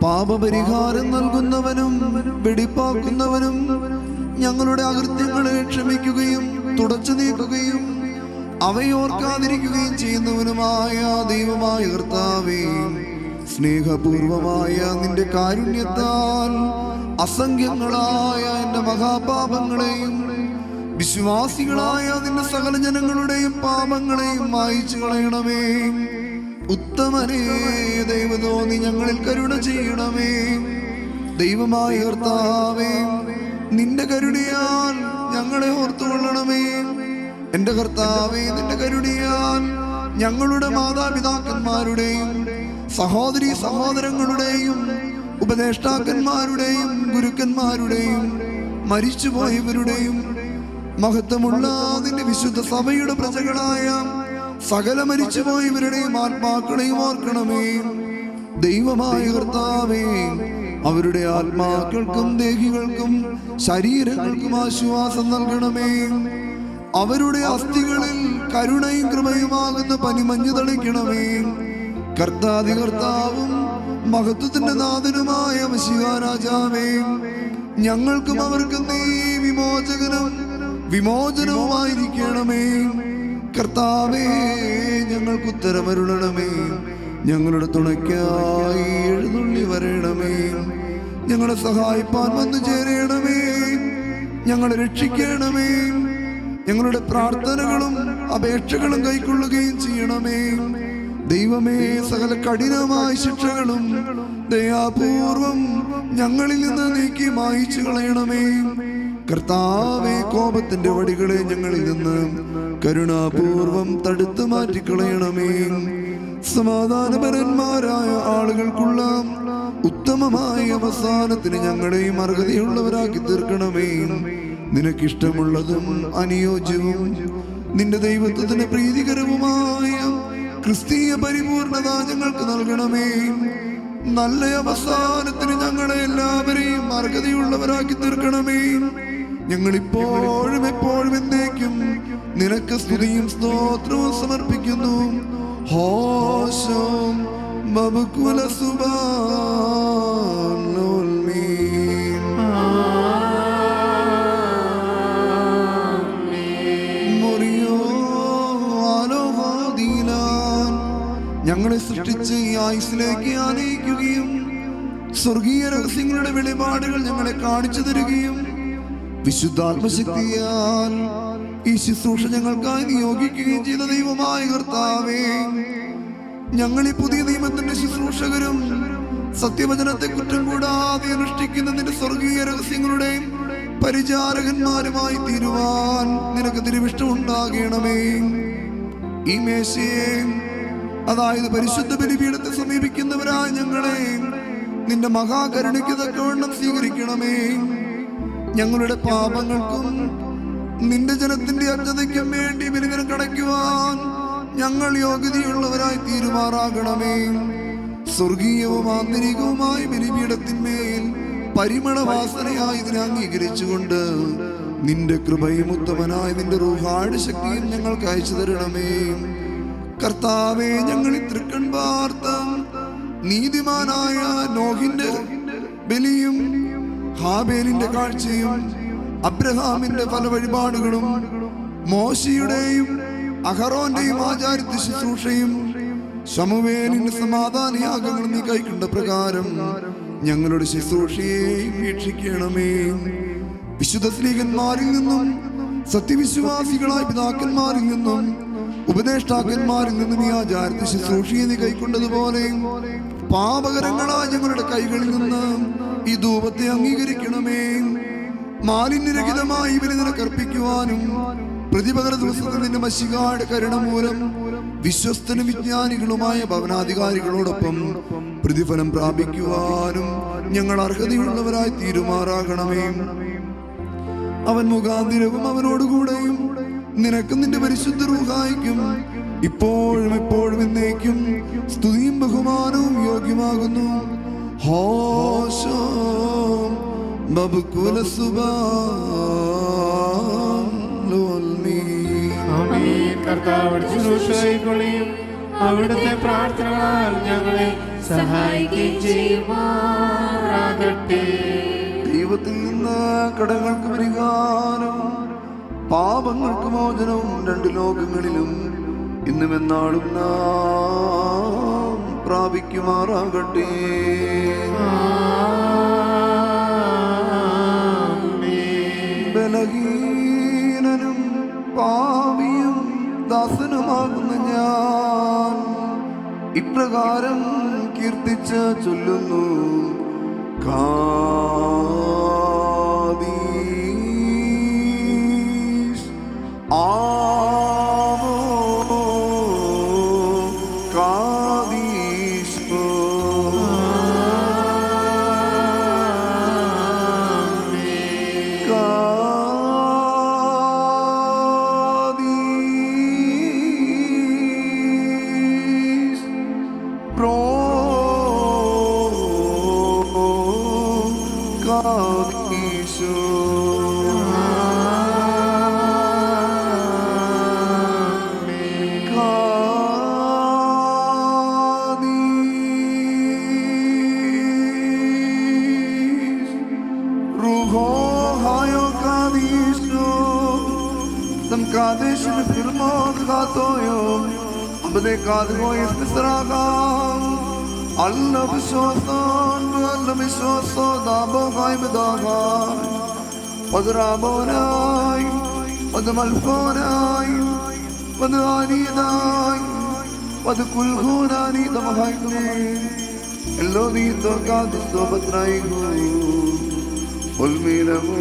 പാപപരിഹാരം നൽകുന്നവനും വെടിപ്പാക്കുന്നവനും ഞങ്ങളുടെ അകൃത്യങ്ങളെ ക്ഷമിക്കുകയും തുടച്ചു നീക്കുകയും അവയോർക്കാതിരിക്കുകയും ചെയ്യുന്നവനുമായ ദൈവമായ കർത്താവേ, സ്നേഹപൂർവമായ നിന്റെ കാരുണ്യത്താൽ അസംഖ്യങ്ങളായ എന്റെ മഹാപാപങ്ങളെയും വിശ്വാസികളായ നിന്റെ സകല ജനങ്ങളുടെയും പാപങ്ങളെയും മായിച്ചു കളയണമേ. ഉത്തമനേ ദൈവമോ, നീ ഞങ്ങളിൽ കരുണ ചെയ്യണമേ. ദൈവമായ കർത്താവേ, നിന്റെ കരുണയാൽ ഞങ്ങളെ ഓർത്തുകൊള്ളണമേ. എന്റെ കർത്താവേ, നിന്റെ കരുണയാൽ ഞങ്ങളുടെ മാതാപിതാക്കന്മാരുടെയും സഹോദരീ സഹോദരങ്ങളുടെയും ഉപദേഷ്ടാക്കന്മാരുടെയും ഗുരുക്കന്മാരുടെയും മരിച്ചുപോയവരുടെയും മഹത്വമുള്ള നിന്റെ വിശുദ്ധ സഭയുടെ പ്രജകളായ സകല മരിച്ചുപോയവരുടെയും ആത്മാക്കളെയും ഓർക്കണമേ. ദൈവമായ കർത്താവേ, അവരുടെ ആത്മാക്കൾക്കും ദേഹികൾക്കും ശരീരങ്ങൾക്കും ആശ്വാസം നൽകണമേ. അവരുടെ അസ്ഥികളിൽ കരുണയും കൃപയുമാകുന്ന പനിമഞ്ഞ് തളിക്കണമേ. കർത്താതി കർത്താവും മഹത്വത്തിന്റെ നാഥനുമായ മശിഹാ രാജാവേ, ഞങ്ങൾക്കും അവർക്കും നീ വിമോചനവുമായിരിക്കണമേ. കർത്താവേ, ഞങ്ങൾക്ക് ഉത്തരമരുളണമേ. ഞങ്ങളുടെ തുണയ്ക്കായി എഴുന്നള്ളി വരണമേ. ഞങ്ങളെ സഹായിപ്പാൻ വന്നു ചേരണമേ. ഞങ്ങളെ രക്ഷിക്കണമേ. ഞങ്ങളുടെ പ്രാർത്ഥനകളും അപേക്ഷകളും കൈക്കൊള്ളുകയും ചെയ്യണമേ. ദൈവമേ, സകല കഠിനമായ ശിക്ഷകളും ദയാപൂർവം ഞങ്ങളിൽ നിന്ന് നീക്കി മായിച്ചു കളയണമേ. കർത്താവേ, കോപത്തിന്റെ വടികളെ ഞങ്ങളിൽ നിന്ന് കരുണാപൂർവം തടുത്തു മാറ്റിക്കളയണമേ. സമാധാനപരന്മാരായ ആളുകൾക്കുള്ള ഉത്തമമായ അവസാനത്തിന് ഞങ്ങളെയും അർഹതയുള്ളവരാക്കി തീർക്കണമേ. നിനക്കിഷ്ടമുള്ളതും അനുയോജ്യവും നിന്റെ ദൈവത്വത്തിന് പ്രീതികരവുമായ ക്രിസ്തീയ പരിപൂർണത ഞങ്ങൾക്ക് നൽകണമേ. നല്ല അവസാനത്തിന് ഞങ്ങളെ എല്ലാവരെയും അർഹതയുള്ളവരാക്കി തീർക്കണമേ. ഞങ്ങളിപ്പോഴും എപ്പോഴും എന്നേക്കും നിനക്ക് സ്തുതിയും സ്തോത്രവും സമർപ്പിക്കുന്നു. ഹോശം ബബുകുല സുബാനുൽ മീൻ. മുറിയോ ആലോഹാദീലാൻ. ഞങ്ങളെ സൃഷ്ടിച്ച് ഈ ആയുസ്സിലേക്ക് ആനയിക്കുകയും സ്വർഗീയ രഹസ്യങ്ങളുടെ വെളിപാടുകൾ ഞങ്ങളെ കാണിച്ചു തരികയും വിശുദ്ധാത്മശക്തിയാൽ ഈ ശുശ്രൂഷ ഞങ്ങൾക്കായി നിയോഗിക്കുകയും ചെയ്ത ദൈവമായ കർത്താവേ, ഞങ്ങൾ ഈ പുതിയ നിയമത്തിന്റെ ശുശ്രൂഷകരും സത്യവചനത്തെ കുറ്റം കൂടാതെ അനുഷ്ഠിക്കുന്ന നിന്റെ സ്വർഗീയ രഹസ്യങ്ങളുടെ പരിചാരകന്മാരുമായി തീരുവാൻ നിനക്ക് തിരുവിഷ്ടം ഉണ്ടാകണമേ. ഈ മേശയെ, അതായത് പരിശുദ്ധ ബലിപീഠത്തെ സമീപിക്കുന്നവരായ ഞങ്ങളെ നിന്റെ മഹാകരുണയ്ക്ക് തക്കവണ്ണം സ്വീകരിക്കണമേ. ഞങ്ങളുടെ പാപങ്ങൾക്കും നിന്റെ ജനത്തിന്റെ അജ്ഞതയ്ക്കും വേണ്ടി ബലിദിനം കടയ്ക്കുവാൻ ഞങ്ങൾ യോഗ്യതയുള്ളവരായി തീരുമാറാകണമേ. സ്വർഗീയവും ആന്തരികവുമായ ബലിപീഠത്തിന്മേൽ പരിമളവാസനയായി ഇതിനെ അംഗീകരിച്ചുകൊണ്ട് നിന്റെ കൃപയും ഉത്തമനായ നിന്റെ റൂഹായുടെ ശക്തിയും ഞങ്ങൾക്ക് അയച്ചു തരണമേ. കർത്താവേ, ഞങ്ങൾ തൃക്കൺ പാർത്ത നീതിമാനായ നോഹിന്റെ ബലിയും ഹാബേലിന്റെ കാഴ്ചയും അബ്രഹാമിന്റെ പല വഴിപാടുകളും മോശയുടെയും അഹറോന്റെയും ആചാര്യത്വ ശുശ്രൂഷയും ശമൂവേലിന്റെ സമാധാനയാഗങ്ങളും നീ കൈക്കൊണ്ട പ്രകാരം ഞങ്ങളുടെ ശുശ്രൂഷയെയും വീക്ഷിക്കണമേ. വിശുദ്ധ സ്ത്രീകന്മാരിൽ നിന്നും സത്യവിശ്വാസികളായ പിതാക്കന്മാരിൽ നിന്നും ഉപദേഷ്ടാക്കന്മാരിൽ നിന്നും ഈ ആചാര്യത്വ ശുശ്രൂഷയെ നീ കൈക്കൊണ്ടതുപോലെ പാപകരങ്ങളായ ഞങ്ങളുടെ കൈകളിൽ നിന്ന് ഈ ധൂപത്തെ അംഗീകരിക്കണമേ. മാലിന്യരഹിതമായി ഇവരെ നിനക്കർപ്പിക്കുവാനും പ്രതിപകര ദിവസത്തിൽ നിന്റെ മശിഹായുടെ കരുണ മൂലം വിശ്വസ്തനും വിജ്ഞാനികളുമായ ഭവനാധികാരികളോടൊപ്പം പ്രതിഫലം പ്രാപിക്കുവാനും ഞങ്ങൾ അർഹതയുള്ളവരായി തീരുമാറാകണമേ. അവൻ മുഖാന്തിരവും അവനോടുകൂടെയും നിനക്കും നിന്റെ പരിശുദ്ധ റൂഹായിക്കും ഇപ്പോഴും എപ്പോഴും എന്നേക്കും സ്തുതിയും ബഹുമാനവും യോഗ്യമാകുന്നു. ഹോശം ബബുകുല സുബാനുൽ കർത്താവ് ശുശ്രൂഷകൾക്കൊള്ളിയും അവിടുത്തെ പ്രാർത്ഥനകളാൽ ഞങ്ങളെ സഹായിക്കുകയും ചെയ്യുമാറാകട്ടെ. ദൈവത്തിൽ നിന്ന് കടങ്ങൾക്ക് പരിഹാരം പാപങ്ങൾക്ക് മോചനവും രണ്ട് ലോകങ്ങളിലും ഇന്നും എന്നാളും നാം പ്രാപിക്കുമാറാകട്ടെ. ബലഹീനനും പാപിയും ദാസനുമാകുന്ന ഞാൻ ഇപ്രകാരം കീർത്തിച്ച് ചൊല്ലുന്നു. കാദീശ് ആമോ കാദീശ് Kadesh firmod gatoyom abde kadgo istisragam Allah bishosan dabo gaib daga padrabonai padmalfonai padanidai padkulkhunani damhagne ellovi to kadis to batraigu ulmilamu